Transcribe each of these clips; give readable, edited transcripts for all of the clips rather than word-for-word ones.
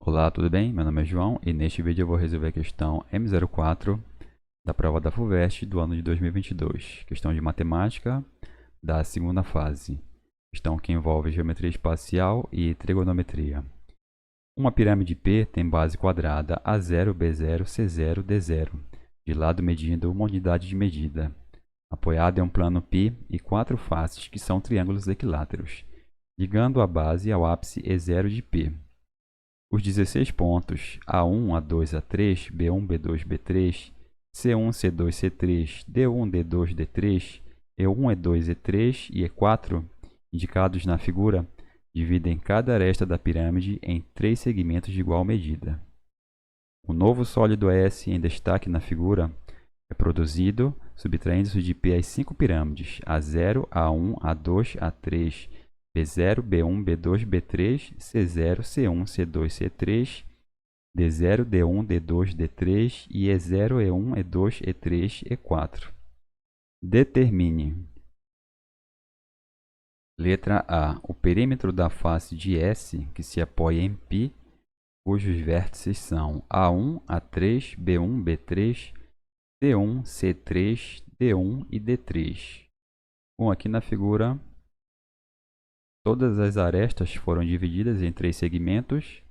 Olá, tudo bem? Meu nome é João e neste vídeo eu vou resolver a questão M04 da prova da FUVEST do ano de 2022. Questão de matemática da segunda fase. Questão que envolve geometria espacial e trigonometria. Uma pirâmide P tem base quadrada A0, B0, C0, D0, de lado medindo uma unidade de medida, apoiada em um plano π e quatro faces que são triângulos equiláteros, ligando a base ao ápice E0 de P. Os 16 pontos A1, A2, A3, B1, B2, B3, C1, C2, C3, D1, D2, D3, E1, E2, E3 e E4, indicados na figura, dividem cada aresta da pirâmide em três segmentos de igual medida. O novo sólido S em destaque na figura é produzido subtraindo-se de P as cinco pirâmides A0, A1, A2, A3, B0, B1, B2, B3, C0, C1, C2, C3, D0, D1, D2, D3 e E0, E1, E2, E3, E4. Determine. Letra A. O perímetro da face de S, que se apoia em π, cujos vértices são A1, A3, B1, B3, C1, C3, D1 e D3. Bom, aqui na figura, todas as arestas foram divididas em três segmentos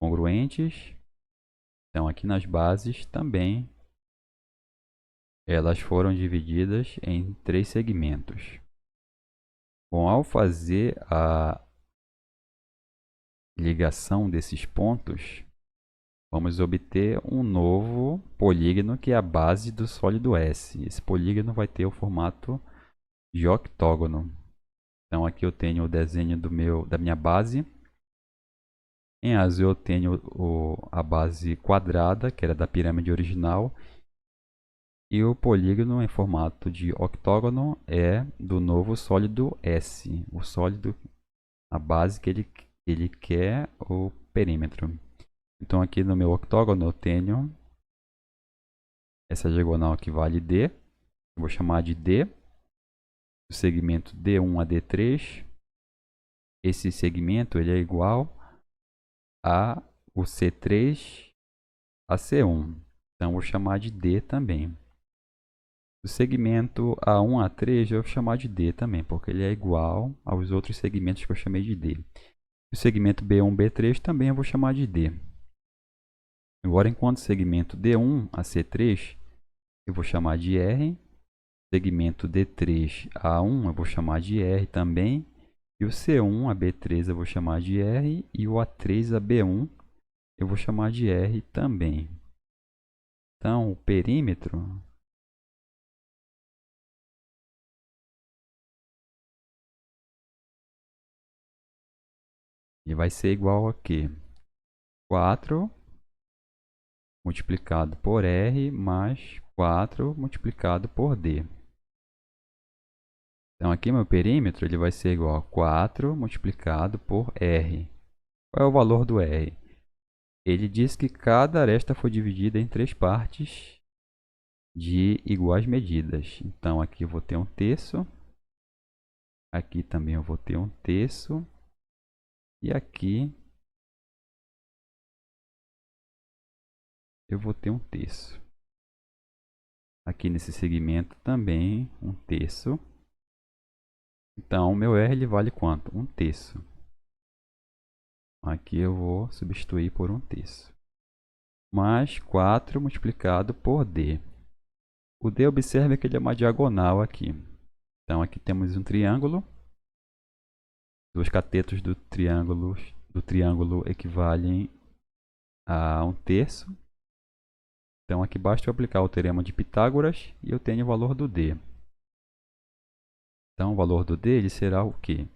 congruentes. Então, aqui nas bases também elas foram divididas em três segmentos. Bom, ao fazer a ligação desses pontos, vamos obter um novo polígono que é a base do sólido S. Esse polígono vai ter o formato de octógono. Então aqui eu tenho o desenho da minha base. Em azul eu tenho a base quadrada, que era da pirâmide original. E o polígono em formato de octógono é do novo sólido S. O sólido, a base que ele quer o perímetro. Então aqui no meu octógono eu tenho essa diagonal que vale D. Eu vou chamar de D. O segmento D1 a D3. Esse segmento ele é igual a o C3 a C1. Então, vou chamar de D também. O segmento A1 a 3 eu vou chamar de D também, porque ele é igual aos outros segmentos que eu chamei de D. O segmento B1, B3 também eu vou chamar de D. Agora, enquanto segmento D1 a C3 eu vou chamar de R. Segmento D3 a 1 eu vou chamar de R também. E o C1 a B3 eu vou chamar de R. E o A3 a B1 eu vou chamar de R também. Então, o perímetro ele vai ser igual a quê? 4 multiplicado por R mais 4 multiplicado por D. Então, aqui meu perímetro ele vai ser igual a 4 multiplicado por R. Qual é o valor do R? Ele diz que cada aresta foi dividida em três partes de iguais medidas. Então, aqui eu vou ter um terço. Aqui também eu vou ter um terço. E aqui eu vou ter um terço. Aqui nesse segmento também um terço. Então, o meu R ele vale quanto? Um terço. Aqui eu vou substituir por um terço. Mais 4 multiplicado por D. O D, observe que ele é uma diagonal aqui. Então, aqui temos um triângulo. Os catetos do triângulo equivalem a um terço. Então, aqui basta eu aplicar o teorema de Pitágoras e eu tenho o valor do D. Então, o valor do D ele será o quê?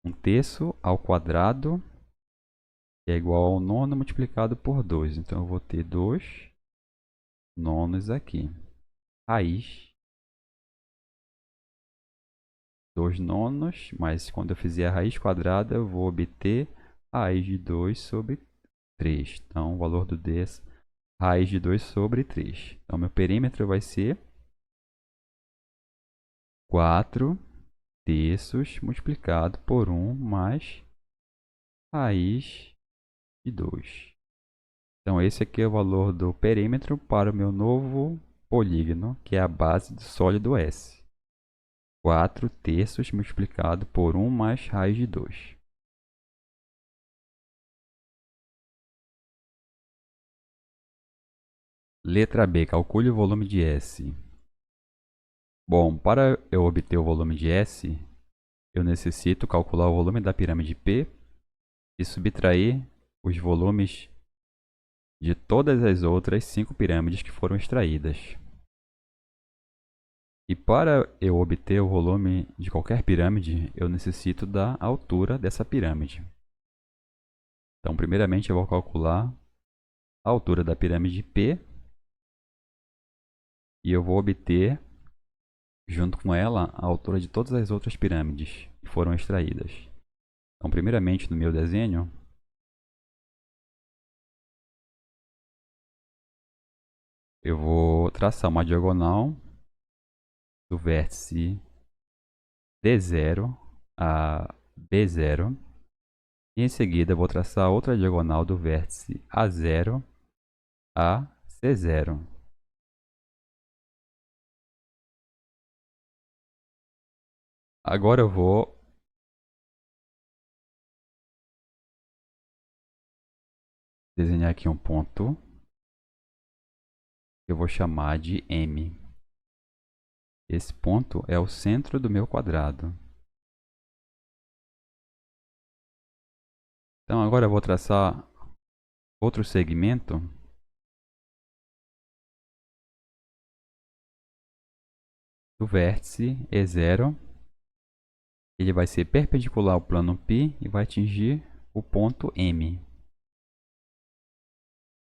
Um terço ao quadrado, que é igual ao nono multiplicado por 2. Então, eu vou ter 2 nonos aqui. Raiz 2 nonos, mas quando eu fizer a raiz quadrada, eu vou obter a raiz de 2 sobre 3. Então, o valor do D é raiz de 2 sobre 3. Então, meu perímetro vai ser 4 terços multiplicado por 1 mais raiz e 2. Então esse aqui é o valor do perímetro para o meu novo polígono, que é a base do sólido S. 4/3 multiplicado por 1 mais raiz de 2. Letra B. Calcule o volume de S. Bom, para eu obter o volume de S, eu necessito calcular o volume da pirâmide P e subtrair os volumes de todas as outras 5 pirâmides que foram extraídas. E para eu obter o volume de qualquer pirâmide, eu necessito da altura dessa pirâmide. Então, primeiramente, eu vou calcular a altura da pirâmide P e eu vou obter, junto com ela, a altura de todas as outras pirâmides que foram extraídas. Então, primeiramente, no meu desenho, eu vou traçar uma diagonal do vértice D0 a B0. E em seguida, eu vou traçar outra diagonal do vértice A0 a C0. Agora eu vou desenhar aqui um ponto que eu vou chamar de M. Esse ponto é o centro do meu quadrado. Então agora eu vou traçar outro segmento do vértice E0. Ele vai ser perpendicular ao plano π e vai atingir o ponto M.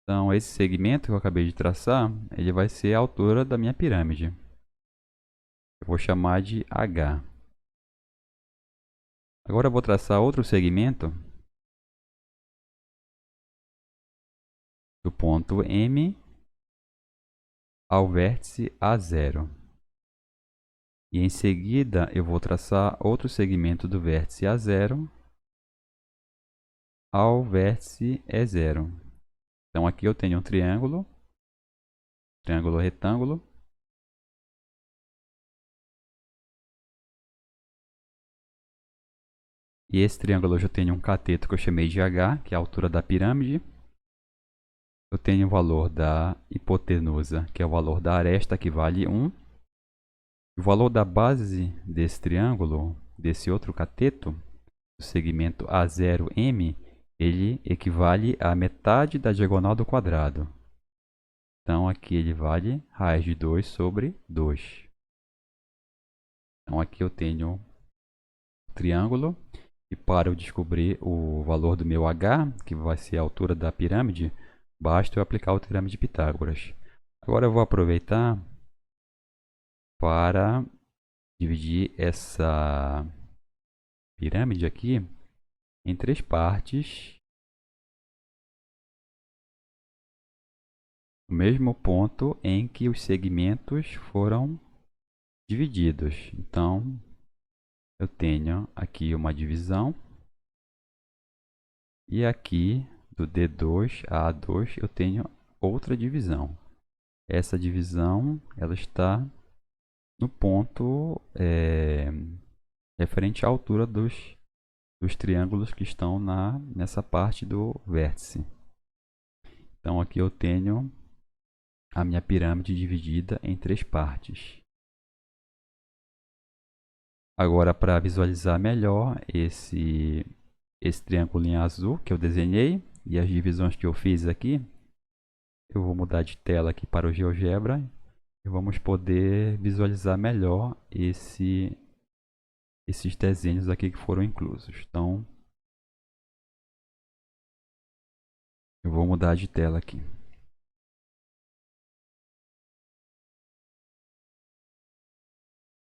Então esse segmento que eu acabei de traçar, ele vai ser a altura da minha pirâmide. Eu vou chamar de H. Agora eu vou traçar outro segmento do ponto M ao vértice A0. E em seguida eu vou traçar outro segmento do vértice A0 ao vértice E0. Então aqui eu tenho um triângulo retângulo. E esse triângulo eu já tenho um cateto que eu chamei de H, que é a altura da pirâmide. Eu tenho o valor da hipotenusa, que é o valor da aresta, que vale 1. O valor da base desse triângulo, desse outro cateto, do segmento A0M, ele equivale à metade da diagonal do quadrado. Então aqui ele vale raiz de 2 sobre 2. Então aqui eu tenho o triângulo. E para eu descobrir o valor do meu H, que vai ser a altura da pirâmide, basta eu aplicar o teorema de Pitágoras. Agora eu vou aproveitar para dividir essa pirâmide aqui em 3 partes, no mesmo ponto em que os segmentos foram divididos. Então, eu tenho aqui uma divisão e aqui do D2 a A2 eu tenho outra divisão. Essa divisão ela está no ponto referente à altura dos triângulos que estão nessa parte do vértice. Então aqui eu tenho a minha pirâmide dividida em 3 partes. Agora, para visualizar melhor esse triângulo em azul que eu desenhei e as divisões que eu fiz aqui, eu vou mudar de tela aqui para o GeoGebra e vamos poder visualizar melhor esses desenhos aqui que foram inclusos. Então, eu vou mudar de tela aqui.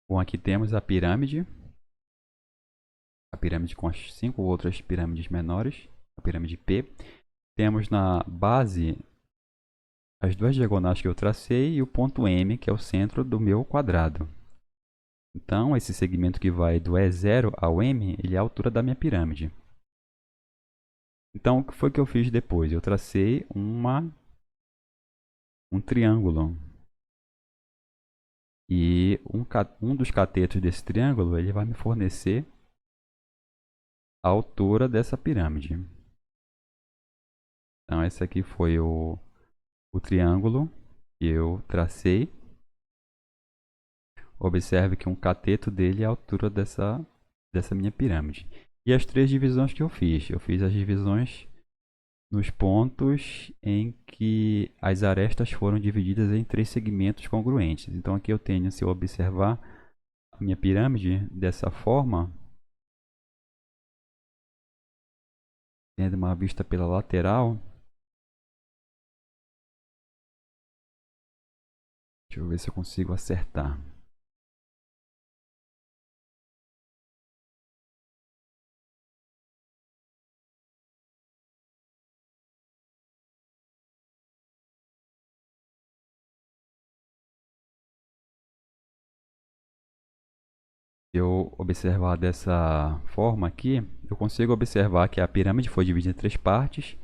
Bom, aqui temos a pirâmide com as 5 outras pirâmides menores, a pirâmide P. Temos na base as 2 diagonais que eu tracei e o ponto M, que é o centro do meu quadrado. Então, esse segmento que vai do E0 ao M, ele é a altura da minha pirâmide. Então, o que foi que eu fiz depois? Eu tracei um triângulo. E um dos catetos desse triângulo, ele vai me fornecer a altura dessa pirâmide. Então, esse aqui foi o triângulo que eu tracei. Observe que um cateto dele é a altura dessa minha pirâmide. E as três divisões que eu fiz as divisões nos pontos em que as arestas foram divididas em três segmentos congruentes. Então aqui eu tenho, se eu observar a minha pirâmide dessa forma, tendo uma vista pela lateral, deixa eu ver se eu consigo acertar. Se eu observar dessa forma aqui, eu consigo observar que a pirâmide foi dividida em três partes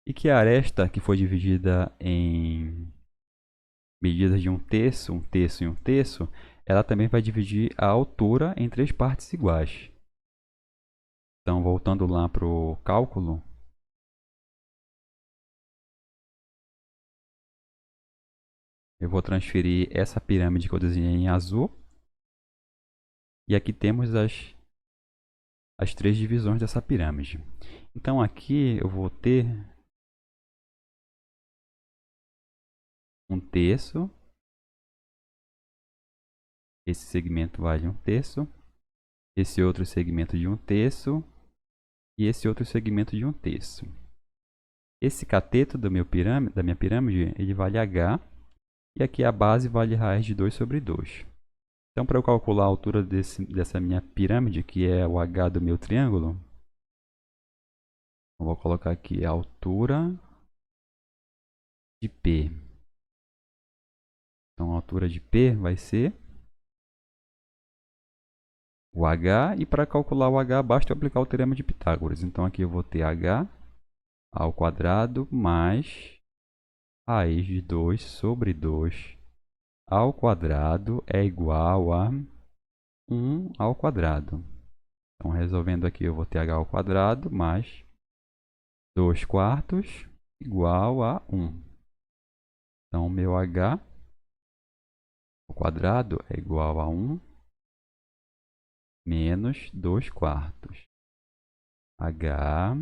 e que a aresta, que foi dividida em medidas de um terço e um terço, ela também vai dividir a altura em três partes iguais. Então, voltando lá para o cálculo, eu vou transferir essa pirâmide que eu desenhei em azul. E aqui temos as três divisões dessa pirâmide. Então, aqui eu vou ter um terço. Esse segmento vale um terço. Esse outro segmento de um terço. E esse outro segmento de um terço. Esse cateto da minha pirâmide, ele vale h. E aqui a base vale raiz de 2 sobre 2. Então, para eu calcular a altura dessa minha pirâmide, que é o h do meu triângulo, eu vou colocar aqui a altura de P. Então, a altura de P vai ser o h. E para calcular o h, basta eu aplicar o teorema de Pitágoras. Então, aqui eu vou ter h ao quadrado mais raiz de 2 sobre 2 ao quadrado é igual a 1 ao quadrado. Então, resolvendo aqui, eu vou ter h ao quadrado mais 2 quartos igual a 1. Então, o meu h ao quadrado é igual a 1 menos 2 quartos. H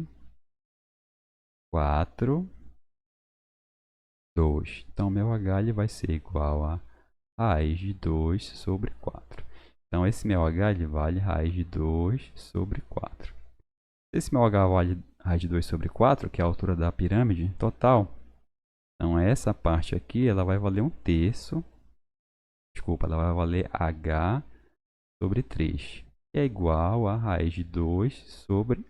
4, 2. Então, meu h ele vai ser igual a raiz de 2 sobre 4. Então, esse meu h ele vale raiz de 2 sobre 4. Esse meu h vale raiz de 2 sobre 4, que é a altura da pirâmide total, então essa parte aqui ela vai valer um terço. Desculpa, ela vai valer h sobre 3, que é igual a raiz de 2 sobre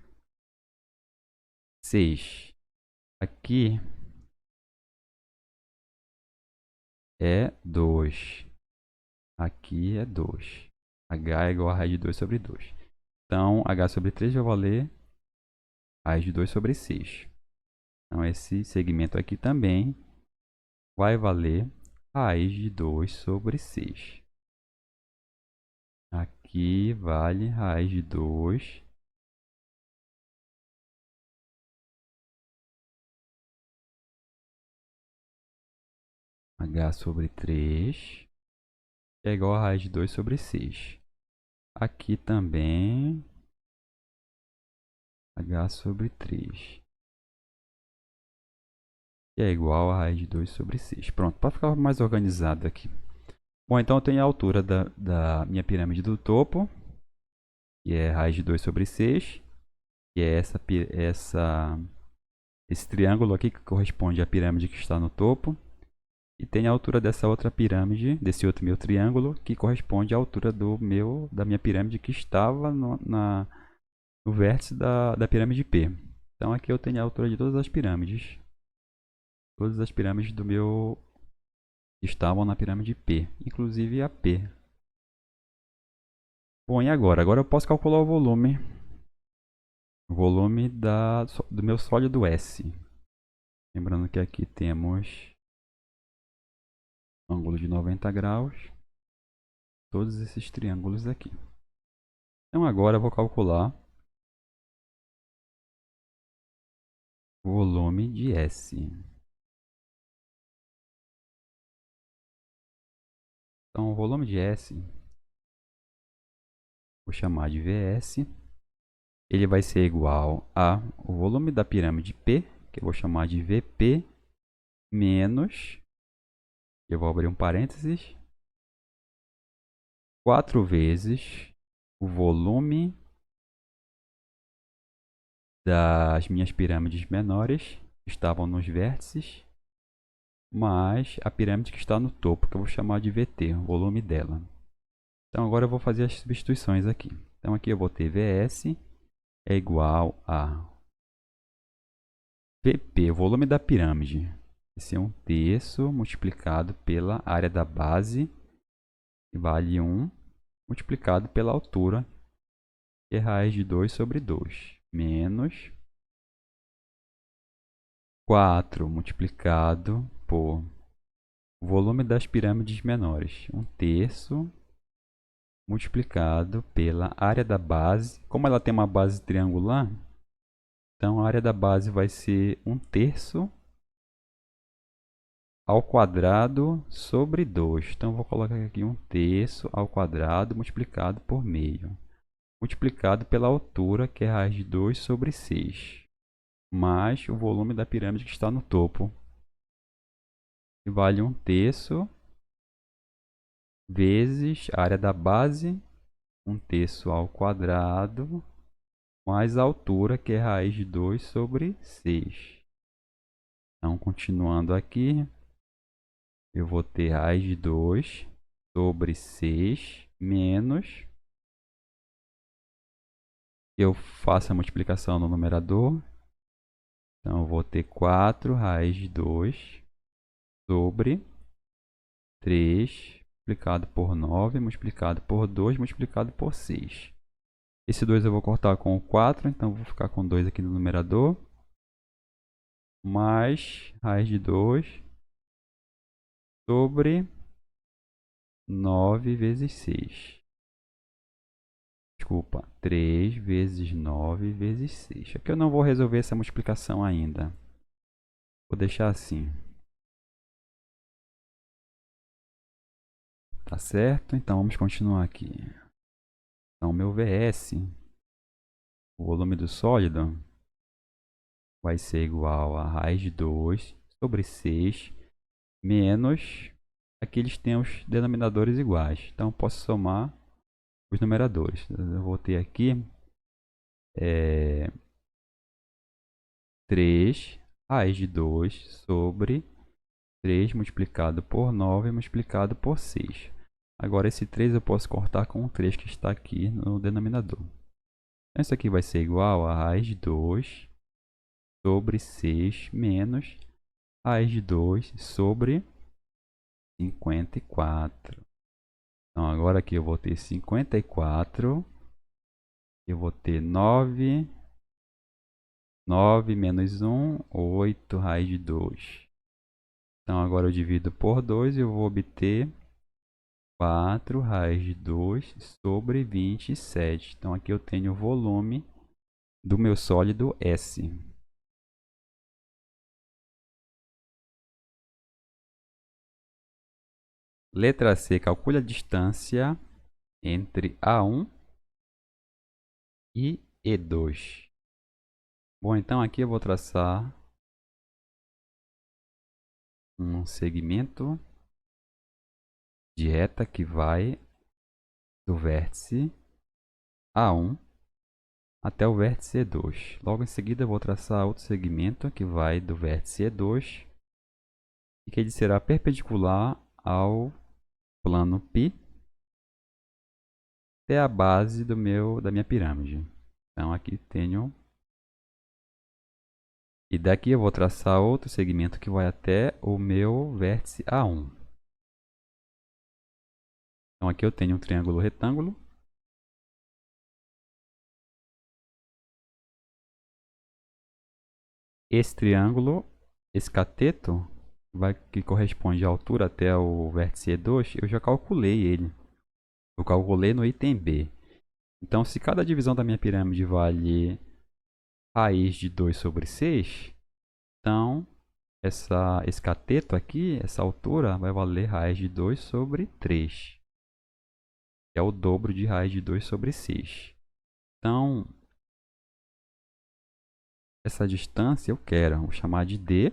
6. Aqui é 2. Aqui é 2. H é igual a raiz de 2 sobre 2. Então, h sobre 3 vai valer raiz de 2 sobre 6. Então, esse segmento aqui também vai valer raiz de 2 sobre 6. Aqui vale raiz de 2 h sobre 3 é igual a raiz de 2 sobre 6. Aqui também h sobre 3 que é igual a raiz de 2 sobre 6. Pronto, para ficar mais organizado aqui. Bom, então eu tenho a altura da minha pirâmide do topo, que é raiz de 2 sobre 6, que é esse triângulo aqui que corresponde à pirâmide que está no topo. E tem a altura dessa outra pirâmide, desse outro meu triângulo, que corresponde à altura da minha pirâmide que estava no vértice da pirâmide P. Então aqui eu tenho a altura de todas as pirâmides. Todas as pirâmides do meu estavam na pirâmide P, inclusive a P. Bom, e agora? Agora eu posso calcular o volume volume do meu sólido S. Lembrando que aqui temos ângulo de 90 graus, todos esses triângulos aqui. Então agora eu vou calcular o volume de S. Então o volume de S, vou chamar de VS, ele vai ser igual a o volume da pirâmide P, que eu vou chamar de VP, menos, eu vou abrir um parênteses, 4 vezes o volume das minhas pirâmides menores, que estavam nos vértices, mais a pirâmide que está no topo, que eu vou chamar de VT, o volume dela. Então agora eu vou fazer as substituições aqui. Então aqui eu vou ter VS é igual a VP, o volume da pirâmide. Esse é 1/3 multiplicado pela área da base, que vale 1, multiplicado pela altura, que é raiz de 2 sobre 2, menos 4 multiplicado por o volume das pirâmides menores, 1/3 multiplicado pela área da base. Como ela tem uma base triangular, então a área da base vai ser 1/3 ao quadrado sobre 2. Então eu vou colocar aqui 1/3 ao quadrado multiplicado por meio, multiplicado pela altura, que é raiz de 2 sobre 6, mais o volume da pirâmide que está no topo, que vale 1/3 vezes a área da base, 1/3 ao quadrado, mais a altura, que é raiz de 2 sobre 6. Então, continuando aqui, eu vou ter raiz de 2 sobre 6 menos, eu faço a multiplicação no numerador, então eu vou ter 4 raiz de 2 sobre 3 multiplicado por 9, multiplicado por 2, multiplicado por 6. Esse 2 eu vou cortar com o 4, então eu vou ficar com 2 aqui no numerador, mais raiz de 2 sobre 9 vezes 6. Desculpa, 3 vezes 9 vezes 6. Aqui eu não vou resolver essa multiplicação ainda. Vou deixar assim. Tá certo? Então vamos continuar aqui. Então meu VS, o volume do sólido, vai ser igual a raiz de 2 sobre 6 menos, aqui eles têm os denominadores iguais. Então eu posso somar os numeradores. Eu vou ter aqui 3 raiz de 2 sobre 3 multiplicado por 9 multiplicado por 6. Agora esse 3 eu posso cortar com o 3 que está aqui no denominador. Então isso aqui vai ser igual a raiz de 2 sobre 6 menos raiz de 2 sobre 54. Então agora aqui eu vou ter 54, eu vou ter 9 menos 1, 8 raiz de 2. Então agora eu divido por 2 e eu vou obter 4 raiz de 2 sobre 27. Então aqui eu tenho o volume do meu sólido S. Letra C, calcule a distância entre A1 e E2. Bom, então aqui eu vou traçar um segmento de reta que vai do vértice A1 até o vértice E2. Logo em seguida eu vou traçar outro segmento que vai do vértice E2 e que ele será perpendicular ao plano π até a base da minha pirâmide. Então aqui tenho, e daqui eu vou traçar outro segmento que vai até o meu vértice A1. Então aqui eu tenho um triângulo retângulo. esse triângulo, esse cateto, que corresponde à altura até o vértice E2, eu já calculei ele. Eu calculei no item B. Então, se cada divisão da minha pirâmide vale raiz de 2 sobre 6, então esse cateto aqui, essa altura, vai valer raiz de 2 sobre 3. Que é o dobro de raiz de 2 sobre 6. Então, essa distância eu quero, vou chamar de D.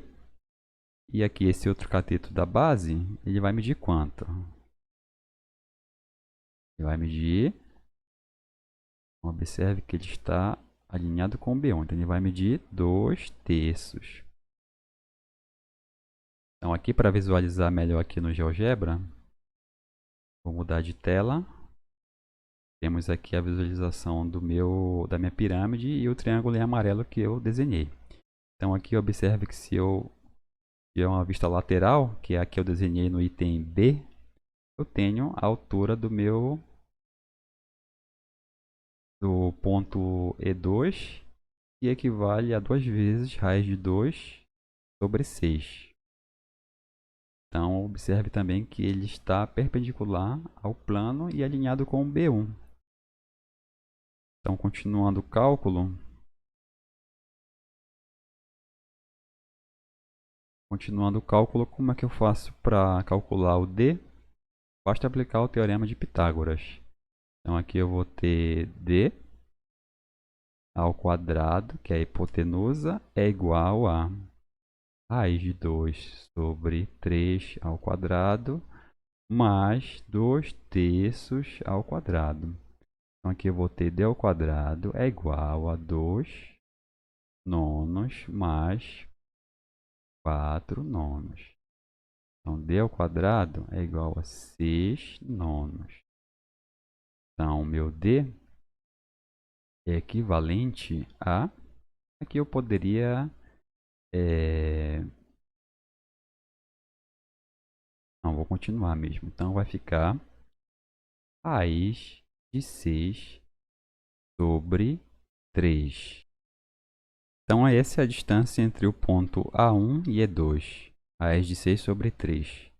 E aqui esse outro cateto da base, ele vai medir quanto? Ele vai medir, observe que ele está alinhado com o B1, então ele vai medir 2/3. Então aqui para visualizar melhor aqui no GeoGebra, vou mudar de tela. Temos aqui a visualização da minha pirâmide e o triângulo em amarelo que eu desenhei. Então aqui observe que se eu tiver uma vista lateral, que é a que eu desenhei no item B, eu tenho a altura do ponto E2, que equivale a 2 vezes raiz de 2 sobre 6. Então, observe também que ele está perpendicular ao plano e alinhado com o B1. Então, continuando o cálculo, como é que eu faço para calcular o D? Basta aplicar o teorema de Pitágoras. Então, aqui eu vou ter D ao quadrado, que é a hipotenusa, é igual a raiz de 2 sobre 3 ao quadrado, mais 2/3 ao quadrado. Então, aqui eu vou ter D ao quadrado é igual a 2 nonos mais 4 nonos. Então, D ao quadrado é igual a 6 nonos. Então, o meu D é equivalente a... Aqui eu poderia... Não, vou continuar mesmo. Então, vai ficar raiz de 6 sobre 3. Então, essa é a distância entre o ponto A1 e E2. Raiz de 6 sobre 3.